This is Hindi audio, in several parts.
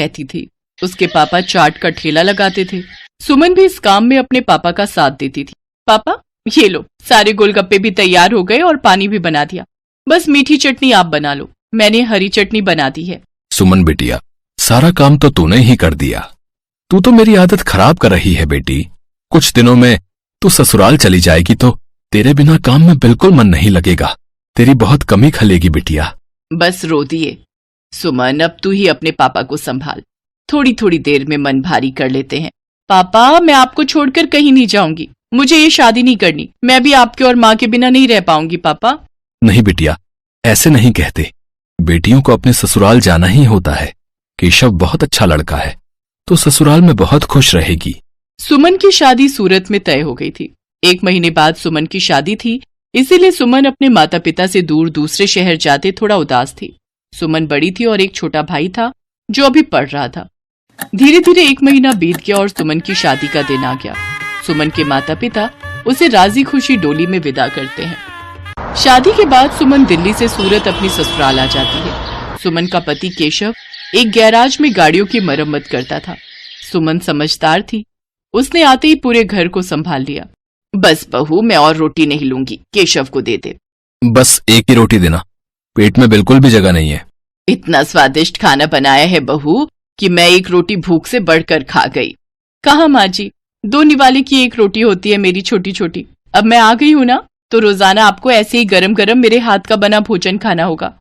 रहती थी। उसके पापा चाट का ठेला लगाते थे। सुमन भी इस काम में अपने पापा का साथ देती थी। पापा ये लो, सारे गोलगप्पे भी तैयार हो गए और पानी भी बना दिया, बस मीठी चटनी आप बना लो, मैंने हरी चटनी बना दी है। सुमन बिटिया, सारा काम तो तूने ही कर दिया। तू तो मेरी आदत खराब कर रही है बेटी। कुछ दिनों में तू ससुराल चली जाएगी तो तेरे बिना काम में बिल्कुल मन नहीं लगेगा। तेरी बहुत कमी खलेगी बिटिया। बस रो दिए। सुमन, अब तू ही अपने पापा को संभाल, थोड़ी थोड़ी देर में मन भारी कर लेते हैं। पापा, मैं आपको छोड़कर कहीं नहीं जाऊंगी, मुझे ये शादी नहीं करनी, मैं भी आपके और माँ के बिना नहीं रह पाऊंगी। पापा नहीं बिटिया, ऐसे नहीं कहते। बेटियों को अपने ससुराल जाना ही होता है। केशव बहुत अच्छा लड़का है, तो ससुराल में बहुत खुश रहेगी। सुमन की शादी सूरत में तय हो गई थी। 1 महीने बाद सुमन की शादी थी, इसीलिए सुमन अपने माता पिता से दूर दूसरे शहर जाते थोड़ा उदास थी। सुमन बड़ी थी और एक छोटा भाई था जो अभी पढ़ रहा था। धीरे धीरे 1 महीना बीत गया और सुमन की शादी का दिन आ गया। सुमन के माता पिता उसे राजी खुशी डोली में विदा करते हैं। शादी के बाद सुमन दिल्ली से सूरत अपनी ससुराल आ जाती है। सुमन का पति केशव एक गैराज में गाड़ियों की मरम्मत करता था। सुमन समझदार थी, उसने आते ही पूरे घर को संभाल लिया। बस बहू, मैं और रोटी नहीं लूंगी, केशव को दे दे। बस एक ही रोटी देना, पेट में बिल्कुल भी जगह नहीं है। इतना स्वादिष्ट खाना बनाया है बहू कि मैं एक रोटी भूख से बढ़कर खा गई। कहा माँ जी, 2 निवाले की एक रोटी होती है मेरी छोटी छोटी। अब मैं आ गई हूँ ना, तो रोजाना आपको ऐसे ही गरम गरम मेरे हाथ का बना भोजन खाना होगा,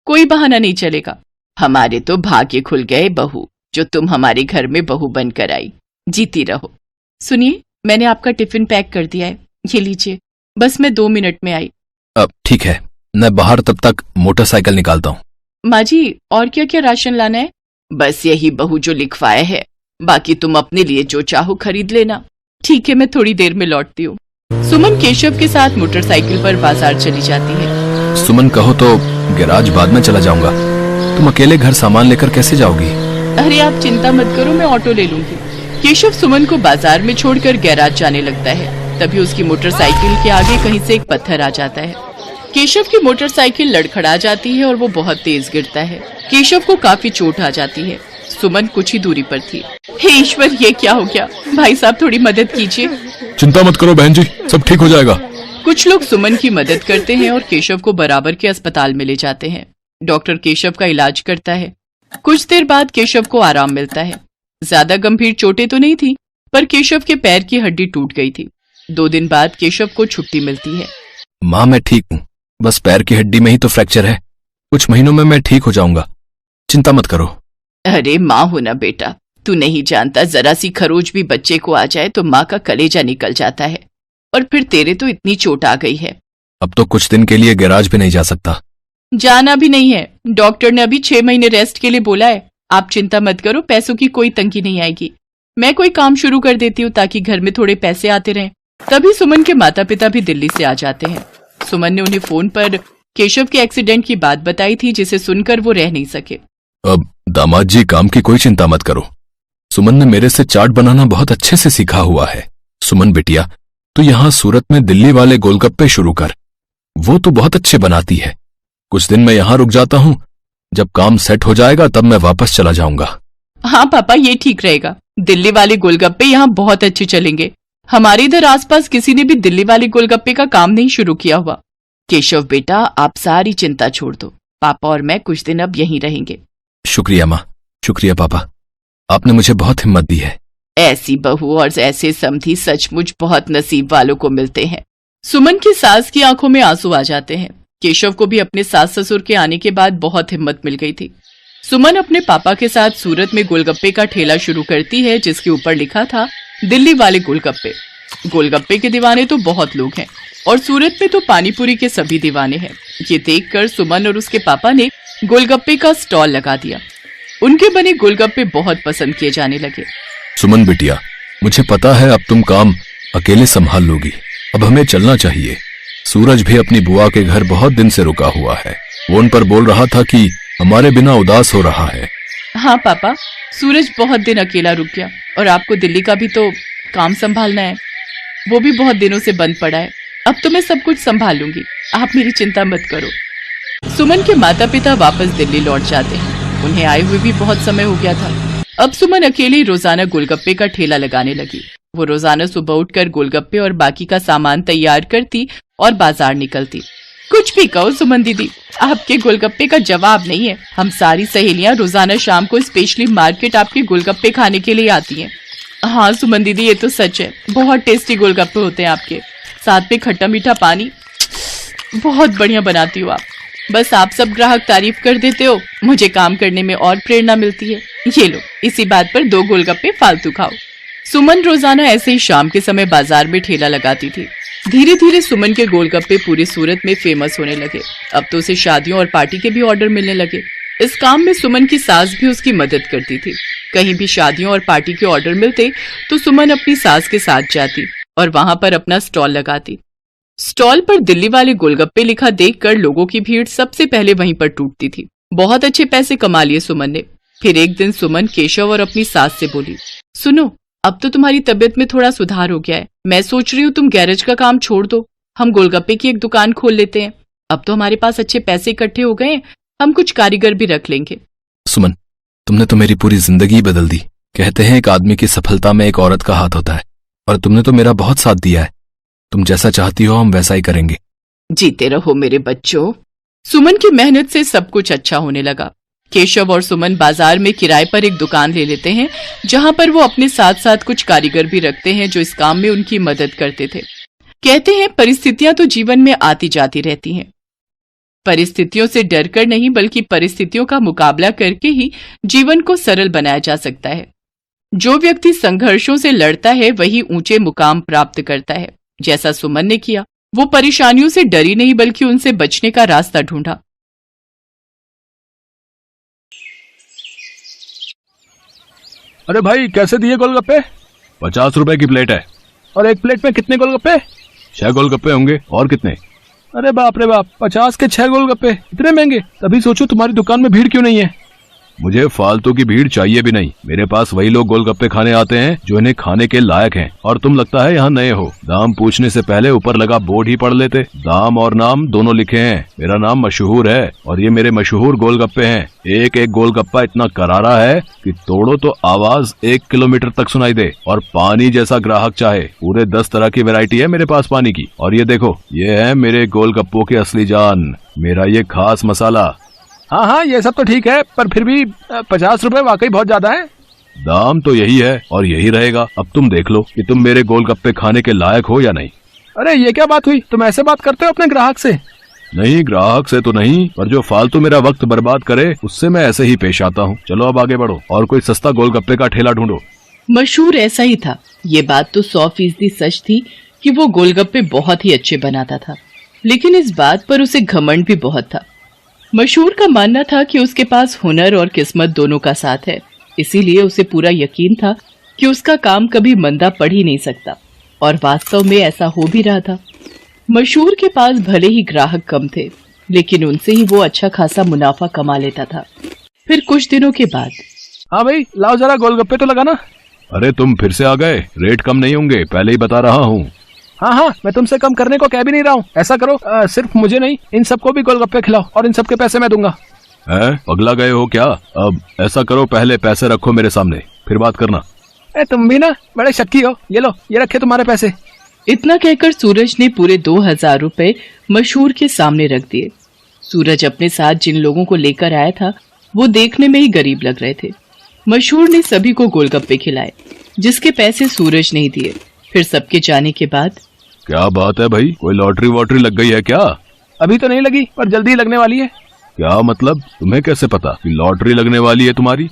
कोई बहाना नहीं चलेगा। हमारे तो भाग्य खुल गए बहू, जो तुम हमारे घर में बहू बनकर आई। जीती रहो। सुनिए, मैंने आपका टिफिन पैक कर दिया है, ये लीजिए, बस मैं 2 मिनट में आई। अब ठीक है, मैं बाहर तब तक मोटरसाइकिल निकालता हूँ। माँ जी, और क्या क्या राशन लाना है? बस यही बहू जो लिखवाया है, बाकी तुम अपने लिए जो चाहो खरीद लेना। ठीक है, मैं थोड़ी देर में लौटती हूँ। सुमन केशव के साथ मोटरसाइकिल पर बाजार चली जाती है। सुमन, कहो तो गैराज बाद में चला जाऊंगा। तुम अकेले घर सामान लेकर कैसे जाओगी? अरे आप चिंता मत करो, मैं ऑटो ले लूंगी। केशव सुमन को बाजार में छोड़कर गैराज जाने लगता है। तभी उसकी मोटरसाइकिल के आगे कहीं से एक पत्थर आ जाता है। केशव की मोटरसाइकिल लड़खड़ा जाती है और वो बहुत तेज गिरता है। केशव को काफी चोट आ जाती है। सुमन कुछ ही दूरी पर थी। हे ईश्वर, ये क्या हो गया? भाई साहब, थोड़ी मदद कीजिए। चिंता मत करो बहन जी, सब ठीक हो जाएगा। कुछ लोग सुमन की मदद करते हैं और केशव को बराबर के अस्पताल में ले जाते हैं। डॉक्टर केशव का इलाज करता है। कुछ देर बाद केशव को आराम मिलता है। ज्यादा गंभीर चोटें तो नहीं थी, पर केशव के पैर की हड्डी टूट गई थी। 2 दिन बाद केशव को छुट्टी मिलती है। माँ, मैं ठीक हूँ, बस पैर की हड्डी में ही तो फ्रैक्चर है। कुछ महीनों में मैं ठीक हो जाऊंगा, चिंता मत करो। अरे माँ हो ना बेटा, तू नहीं जानता, जरा सी खरोच भी बच्चे को आ जाए तो माँ का कलेजा निकल जाता है, और फिर तेरे तो इतनी चोट आ गई है। अब तो कुछ दिन के लिए गैराज भी नहीं जा सकता। जाना भी नहीं है, डॉक्टर ने अभी 6 महीने रेस्ट के लिए बोला है। आप चिंता मत करो, पैसों की कोई तंगी नहीं आएगी। मैं कोई काम शुरू कर देती हूँ ताकि घर में थोड़े पैसे आते रहें। तभी सुमन के माता पिता भी दिल्ली से आ जाते हैं। सुमन ने उन्हें फोन पर केशव के एक्सीडेंट की बात बताई थी, जिसे सुनकर वो रह नहीं सके। अब दामाद जी, काम की कोई चिंता मत करो। सुमन ने मेरे से चाट बनाना बहुत अच्छे से सीखा हुआ है। सुमन बिटिया, तू यहाँ सूरत में दिल्ली वाले गोलगप्पे शुरू कर, वो तो बहुत अच्छे बनाती है। कुछ दिन मैं यहाँ रुक जाता हूँ, जब काम सेट हो जाएगा तब मैं वापस चला जाऊंगा। हाँ पापा, ये ठीक रहेगा। दिल्ली वाले गोलगप्पे यहाँ बहुत अच्छे चलेंगे। हमारे इधर आसपास किसी ने भी दिल्ली वाले गोलगप्पे का काम नहीं शुरू किया हुआ। केशव बेटा, आप सारी चिंता छोड़ दो, पापा और मैं कुछ दिन अब यहीं रहेंगे। शुक्रिया माँ, शुक्रिया पापा, आपने मुझे बहुत हिम्मत दी है। ऐसी बहू और ऐसे समधी सचमुच बहुत नसीब वालों को मिलते हैं। सुमन की सास की आंखों में आंसू आ जाते हैं। केशव को भी अपने सास ससुर के आने के बाद बहुत हिम्मत मिल गई थी। सुमन अपने पापा के साथ सूरत में गोलगप्पे का ठेला शुरू करती है, जिसके ऊपर लिखा था दिल्ली वाले गोलगप्पे। गोलगप्पे के दीवाने तो बहुत लोग हैं और सूरत में तो पानीपुरी के सभी दीवाने हैं। ये देखकर सुमन और उसके पापा ने गोलगप्पे का स्टॉल लगा दिया। उनके बने गोलगप्पे बहुत पसंद किए जाने लगे। सुमन बिटिया, मुझे पता है अब तुम काम अकेले संभाल लोगी, अब हमें चलना चाहिए। सूरज भी अपनी बुआ के घर बहुत दिन से रुका हुआ है। फोन पर बोल रहा था कि हमारे बिना उदास हो रहा है। हाँ पापा, सूरज बहुत दिन अकेला रुक गया और आपको दिल्ली का भी तो काम संभालना है, वो भी बहुत दिनों से बंद पड़ा है। अब तो मैं सब कुछ संभाल लूंगी, आप मेरी चिंता मत करो। सुमन के माता पिता वापस दिल्ली लौट जाते हैं। उन्हें आए हुए भी बहुत समय हो गया था। अब सुमन अकेले ही रोजाना गोलगप्पे का ठेला लगाने लगी। वो रोजाना सुबह उठकर गोलगप्पे और बाकी का सामान तैयार करती और बाजार निकलती। कुछ भी कहो सुमन दीदी, आपके गोलगप्पे का जवाब नहीं है। हम सारी सहेलियां रोजाना शाम को स्पेशली मार्केट आपके गोलगप्पे खाने के लिए आती हैं। हाँ सुमन दीदी, ये तो सच है, बहुत टेस्टी गोलगप्पे होते हैं आपके, साथ में खट्टा मीठा पानी, बहुत बढ़िया बनाती हो आप। बस आप सब ग्राहक तारीफ कर देते हो, मुझे काम करने में और प्रेरणा मिलती है। ये लो, इसी बात पर 2 गोलगप्पे फालतू खाओ। सुमन रोजाना ऐसे ही शाम के समय बाजार में ठेला लगाती थी। धीरे धीरे सुमन के गोलगप्पे पूरी सूरत में फेमस होने लगे। अब तो उसे शादियों और पार्टी के भी ऑर्डर मिलने लगे। इस काम में सुमन की सास भी उसकी मदद करती थी। कहीं भी शादियों और पार्टी के ऑर्डर मिलते तो सुमन अपनी सास के साथ जाती और वहां पर अपना स्टॉल लगाती। स्टॉल पर दिल्ली वाले गोलगप्पे लिखा देखकर लोगों की भीड़ सबसे पहले वहीं पर टूटती थी। बहुत अच्छे पैसे कमा लिए सुमन ने। फिर एक दिन सुमन केशव और अपनी सास से बोली, सुनो, अब तो तुम्हारी तबीयत में थोड़ा सुधार हो गया है। मैं सोच रही हूँ तुम गैरेज का काम छोड़ दो, हम गोलगप्पे की एक दुकान खोल लेते हैं। अब तो हमारे पास अच्छे पैसे इकट्ठे हो गए हैं, हम कुछ कारीगर भी रख लेंगे। सुमन, तुमने तो मेरी पूरी जिंदगी बदल दी। कहते हैं एक आदमी की सफलता में एक औरत का हाथ होता है, और तुमने तो मेरा बहुत साथ दिया है। तुम जैसा चाहती हो हम वैसा ही करेंगे। जीते रहो मेरे बच्चों। सुमन की मेहनत से सब कुछ अच्छा होने लगा। केशव और सुमन बाजार में किराए पर एक दुकान ले लेते हैं, जहां पर वो अपने साथ साथ कुछ कारीगर भी रखते हैं जो इस काम में उनकी मदद करते थे। कहते हैं परिस्थितियां तो जीवन में आती जाती रहती हैं। परिस्थितियों से डरकर नहीं, बल्कि परिस्थितियों का मुकाबला करके ही जीवन को सरल बनाया जा सकता है। जो व्यक्ति संघर्षों से लड़ता है वही ऊंचे मुकाम प्राप्त करता है। जैसा सुमन ने किया, वो परेशानियों से डरी नहीं बल्कि उनसे बचने का रास्ता ढूंढा। अरे भाई, कैसे दिए गोलगप्पे? 50 रुपए की प्लेट है। और एक प्लेट में कितने गोलगप्पे? 6 गोलगप्पे होंगे। और कितने? अरे बाप रे बाप, 50 के 6 गोलगप्पे, इतने महंगे। तभी सोचो तुम्हारी दुकान में भीड़ क्यों नहीं है। मुझे फालतू की भीड़ चाहिए भी नहीं। मेरे पास वही लोग गोलगप्पे खाने आते हैं जो इन्हें खाने के लायक हैं। और तुम लगता है यहाँ नए हो। दाम पूछने से पहले ऊपर लगा बोर्ड ही पढ़ लेते। दाम और नाम दोनों लिखे हैं। मेरा नाम मशहूर है और ये मेरे मशहूर गोलगप्पे हैं। एक एक गोलगप्पा इतना करारा है कि तोड़ो तो आवाज 1 किलोमीटर तक सुनाई दे। और पानी जैसा ग्राहक चाहे, पूरे 10 तरह की वैरायटी है मेरे पास पानी की। और ये देखो, ये है मेरे गोलगप्पों की असली जान, मेरा ये खास मसाला। हाँ हाँ, ये सब तो ठीक है, पर फिर भी 50 रुपए वाकई बहुत ज्यादा है। दाम तो यही है और यही रहेगा। अब तुम देख लो कि तुम मेरे गोलगप्पे खाने के लायक हो या नहीं। अरे ये क्या बात हुई, तुम ऐसे बात करते हो अपने ग्राहक से? नहीं, ग्राहक से तो नहीं, पर जो फालतू मेरा वक्त बर्बाद करे उससे मैं ऐसे ही पेश आता हूँ। चलो अब आगे बढ़ो और कोई सस्ता गोलगप्पे का ठेला ढूंढो। मशहूर ऐसा ही था। ये बात तो 100% सच थी कि वो गोलगप्पे बहुत ही अच्छे बनाता था, लेकिन इस बात पर उसे घमंड भी बहुत था। मशहूर का मानना था कि उसके पास हुनर और किस्मत दोनों का साथ है, इसीलिए उसे पूरा यकीन था कि उसका काम कभी मंदा पड़ ही नहीं सकता। और वास्तव में ऐसा हो भी रहा था। मशहूर के पास भले ही ग्राहक कम थे, लेकिन उनसे ही वो अच्छा खासा मुनाफा कमा लेता था। फिर कुछ दिनों के बाद, हाँ भाई, लाओ जरा गोलगप्पे तो लगाना। अरे तुम फिर से आ गए। रेट कम नहीं होंगे, पहले ही बता रहा हूँ। हाँ हाँ, मैं तुमसे कम करने को कह भी नहीं रहा हूँ। ऐसा करो, सिर्फ मुझे नहीं, इन सबको भी गोलगप्पे खिलाओ और इन सबके पैसे मैं दूंगा। पगला गए हो क्या? अब ऐसा करो, पहले पैसे रखो मेरे सामने, फिर बात करना। तुम भी ना बड़े शक्की हो। ये लो, ये रखे तुम्हारे पैसे। इतना कहकर सूरज ने पूरे 2000 रुपए मशहूर के सामने रख दिए। सूरज अपने साथ जिन लोगों को लेकर आया था वो देखने में ही गरीब लग रहे थे। मशहूर ने सभी को गोलगप्पे खिलाए, जिसके पैसे सूरज नहीं दिए। फिर सबके जाने के बाद, क्या बात है भाई, कोई लॉटरी वॉटरी लग गई है क्या? अभी तो नहीं लगी, पर जल्दी लगने वाली है। क्या मतलब? तुम्हें कैसे पता कि लॉटरी लगने वाली है तुम्हारी?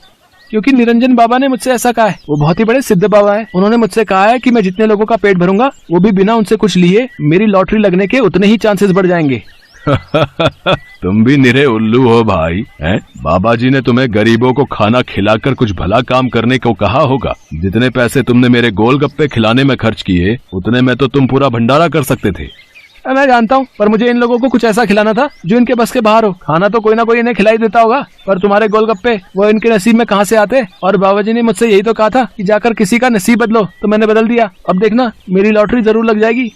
क्योंकि निरंजन बाबा ने मुझसे ऐसा कहा है। वो बहुत ही बड़े सिद्ध बाबा है। उन्होंने मुझसे कहा है कि मैं जितने लोगों का पेट भरूंगा, वो भी बिना उनसे कुछ लिए, मेरी लॉटरी लगने के उतने ही चांसेस बढ़ जाएंगे। तुम भी निरे उल्लू हो भाई, हैं? बाबा जी ने तुम्हें गरीबों को खाना खिलाकर कुछ भला काम करने को कहा होगा। जितने पैसे तुमने मेरे गोलगप्पे खिलाने में खर्च किए, उतने में तो तुम पूरा भंडारा कर सकते थे। मैं जानता हूँ, पर मुझे इन लोगों को कुछ ऐसा खिलाना था जो इनके बस के बाहर हो। खाना तो कोई ना कोई इन्हें खिलाई देता होगा, पर तुम्हारे गोलगप्पे वो इनके नसीब में कहाँ से आते। और बाबा जी ने मुझसे यही तो कहा था कि जाकर किसी का नसीब बदलो, तो मैंने बदल दिया। अब देखना, मेरी लॉटरी जरूर लग जाएगी।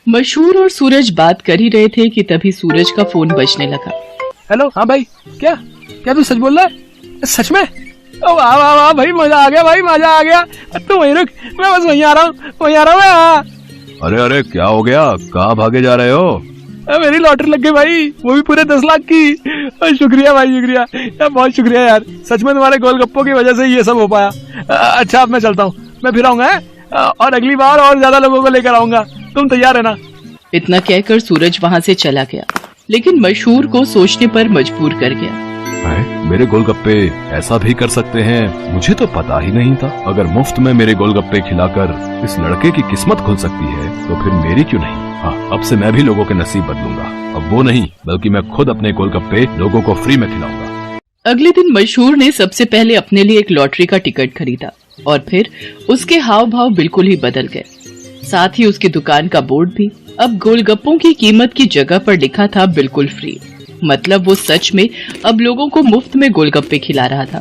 मशहूर और सूरज बात कर ही रहे थे कि तभी सूरज का फोन बजने लगा। हेलो, हाँ भाई, क्या क्या तू सच बोल रहा है? सच में? ओ वाह वाह वाह भाई, मजा आ गया भाई, मजा आ गया। तू वहीं रुक, मैं बस वहीं आ रहा हूँ, वहीं आ रहा हूँ मैं। हाँ। अरे अरे क्या हो गया, कहाँ भागे जा रहे हो? मेरी लॉटरी लग गई भाई, वो भी पूरे 10 लाख की। शुक्रिया भाई, शुक्रिया यार, बहुत शुक्रिया यार, सच में तुम्हारे गोलगप्पों की वजह से ये सब हो पाया। अच्छा अब मैं चलता हूँ, मैं फिर आऊंगा और अगली बार और ज्यादा लोगों को लेकर आऊंगा, तुम तैयार है ना? इतना कहकर सूरज वहां से चला गया, लेकिन मशहूर को सोचने पर मजबूर कर गया। मेरे गोलगप्पे ऐसा भी कर सकते हैं, मुझे तो पता ही नहीं था। अगर मुफ्त में मेरे गोलगप्पे खिलाकर इस लड़के की किस्मत खुल सकती है तो फिर मेरी क्यों नहीं। हाँ, अब से मैं भी लोगों के नसीब बदलूंगा। अब वो नहीं, बल्कि मैं खुद अपने गोलगप्पे लोगों को फ्री में खिलाऊंगा। अगले दिन मशहूर ने सबसे पहले अपने लिए एक लॉटरी का टिकट खरीदा और फिर उसके हाव भाव बिल्कुल ही बदल गए। साथ ही उसकी दुकान का बोर्ड भी अब गोलगप्पों की कीमत की जगह पर लिखा था बिल्कुल फ्री। मतलब वो सच में अब लोगों को मुफ्त में गोलगप्पे खिला रहा था।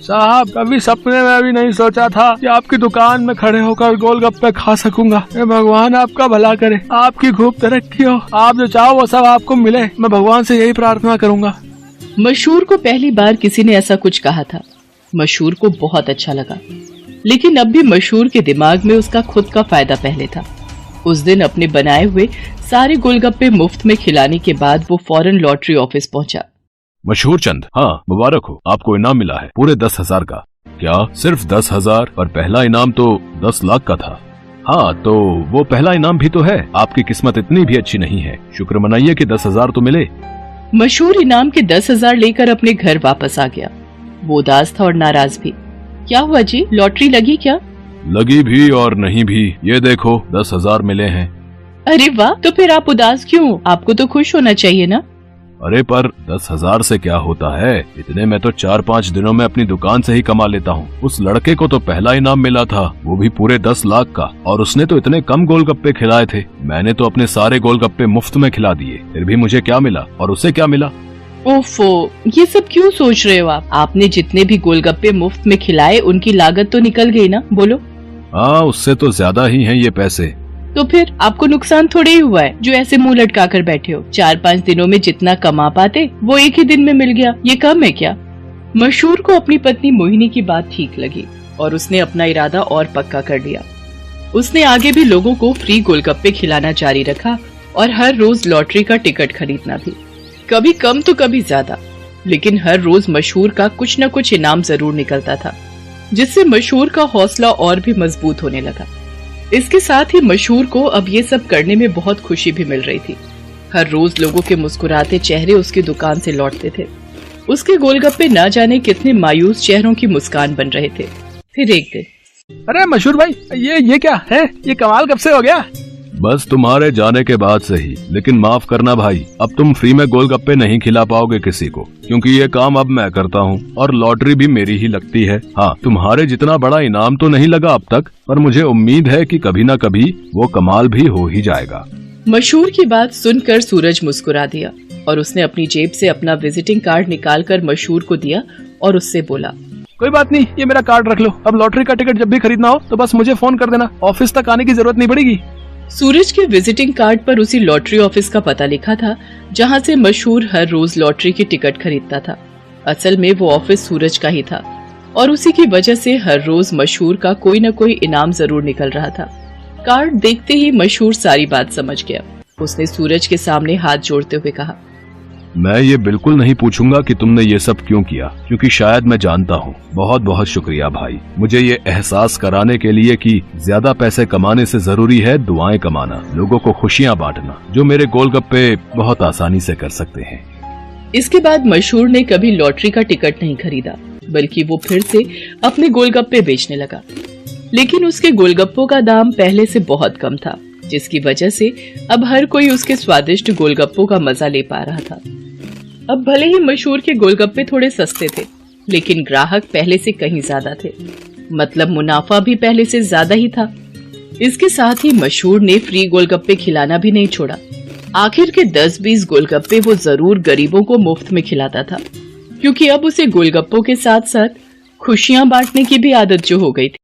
साहब, कभी सपने में भी नहीं सोचा था कि आपकी दुकान में खड़े होकर गोलगप्पे खा सकूंगा। भगवान आपका भला करे, आपकी खूब तरक्की हो, आप जो चाहो वो सब आपको मिले, मैं भगवान से यही प्रार्थना करूंगा। मशहूर को पहली बार किसी ने ऐसा कुछ कहा था। मशहूर को बहुत अच्छा लगा, लेकिन अब भी मशहूर के दिमाग में उसका खुद का फायदा पहले था। उस दिन अपने बनाए हुए सारे गोलगप्पे मुफ्त में खिलाने के बाद वो फौरन लॉटरी ऑफिस पहुंचा। मशहूर चंद, हाँ मुबारक हो, आपको इनाम मिला है पूरे 10,000 का। क्या सिर्फ 10,000? और पहला इनाम तो 10 लाख का था। हाँ तो वो पहला इनाम भी तो है। आपकी किस्मत इतनी भी अच्छी नहीं है, शुक्र मनाइए कि 10,000 तो मिले। मशहूर इनाम के 10,000 लेकर अपने घर वापस आ गया। वो उदास था और नाराज भी। क्या हुआ जी, लॉटरी लगी क्या? लगी भी और नहीं भी, ये देखो 10,000 मिले हैं। अरे वाह, तो फिर आप उदास क्यों? आपको तो खुश होना चाहिए ना। अरे पर 10,000 से क्या होता है, इतने में तो 4-5 दिनों में अपनी दुकान से ही कमा लेता हूँ। उस लड़के को तो पहला इनाम मिला था, वो भी पूरे 10 लाख का, और उसने तो इतने कम गोलगप्पे खिलाए थे। मैंने तो अपने सारे गोलगप्पे मुफ्त में खिला दिए, फिर भी मुझे क्या मिला और उसे क्या मिला? ओफो, ये सब क्यों सोच रहे हो आप? आपने जितने भी गोलगप्पे मुफ्त में खिलाए उनकी लागत तो निकल गई ना, बोलो। हाँ, उससे तो ज्यादा ही हैं ये पैसे। तो फिर आपको नुकसान थोड़े ही हुआ है जो ऐसे मुंह लटका कर बैठे हो। 4-5 दिनों में जितना कमा पाते वो एक ही दिन में मिल गया, ये कम है क्या? मशहूर को अपनी पत्नी मोहिनी की बात ठीक लगी और उसने अपना इरादा और पक्का कर लिया। उसने आगे भी लोगों को फ्री गोलगप्पे खिलाना जारी रखा और हर रोज लॉटरी का टिकट खरीदना भी, कभी कम तो कभी ज्यादा, लेकिन हर रोज मशहूर का कुछ न कुछ इनाम जरूर निकलता था, जिससे मशहूर का हौसला और भी मजबूत होने लगा। इसके साथ ही मशहूर को अब ये सब करने में बहुत खुशी भी मिल रही थी। हर रोज लोगों के मुस्कुराते चेहरे उसकी दुकान से लौटते थे। उसके गोलगप्पे न जाने कितने मायूस चेहरों की मुस्कान बन रहे थे। फिर एक दिन, अरे मशहूर भाई, ये क्या है? ये कमाल कब से हो गया? बस तुम्हारे जाने के बाद से ही। लेकिन माफ करना भाई, अब तुम फ्री में गोलगप्पे नहीं खिला पाओगे किसी को, क्योंकि ये काम अब मैं करता हूँ और लॉटरी भी मेरी ही लगती है। हाँ, तुम्हारे जितना बड़ा इनाम तो नहीं लगा अब तक, पर मुझे उम्मीद है कि कभी न कभी वो कमाल भी हो ही जाएगा। मशहूर की बात सुनकर सूरज मुस्कुरा दिया और उसने अपनी जेब से अपना विजिटिंग कार्ड निकालकर मशहूर को दिया और उससे बोला, कोई बात नहीं, ये मेरा कार्ड रख लो। अब लॉटरी का टिकट जब भी खरीदना हो तो बस मुझे फोन कर देना, ऑफिस तक आने की जरूरत नहीं पड़ेगी। सूरज के विजिटिंग कार्ड पर उसी लॉटरी ऑफिस का पता लिखा था जहां से मशहूर हर रोज लॉटरी की टिकट खरीदता था। असल में वो ऑफिस सूरज का ही था और उसी की वजह से हर रोज मशहूर का कोई न कोई इनाम जरूर निकल रहा था। कार्ड देखते ही मशहूर सारी बात समझ गया। उसने सूरज के सामने हाथ जोड़ते हुए कहा, मैं ये बिल्कुल नहीं पूछूंगा कि तुमने ये सब क्यों किया, क्योंकि शायद मैं जानता हूँ। बहुत बहुत शुक्रिया भाई, मुझे ये एहसास कराने के लिए कि ज्यादा पैसे कमाने से जरूरी है दुआएं कमाना, लोगों को खुशियाँ बांटना, जो मेरे गोलगप्पे बहुत आसानी से कर सकते हैं। इसके बाद मशहूर ने कभी लॉटरी का टिकट नहीं खरीदा, बल्कि वो फिर से अपने गोलगप्पे बेचने लगा। लेकिन उसके गोलगप्पों का दाम पहले से बहुत कम था, जिसकी वजह से अब हर कोई उसके स्वादिष्ट गोलगप्पों का मजा ले पा रहा था। अब भले ही मशहूर के गोलगप्पे थोड़े सस्ते थे, लेकिन ग्राहक पहले से कहीं ज्यादा थे, मतलब मुनाफा भी पहले से ज्यादा ही था। इसके साथ ही मशहूर ने फ्री गोलगप्पे खिलाना भी नहीं छोड़ा। आखिर के 10-20 गोलगप्पे वो जरूर गरीबों को मुफ्त में खिलाता था, क्योंकि अब उसे गोलगप्पों के साथ साथ खुशियां बांटने की भी आदत जो हो गई थी।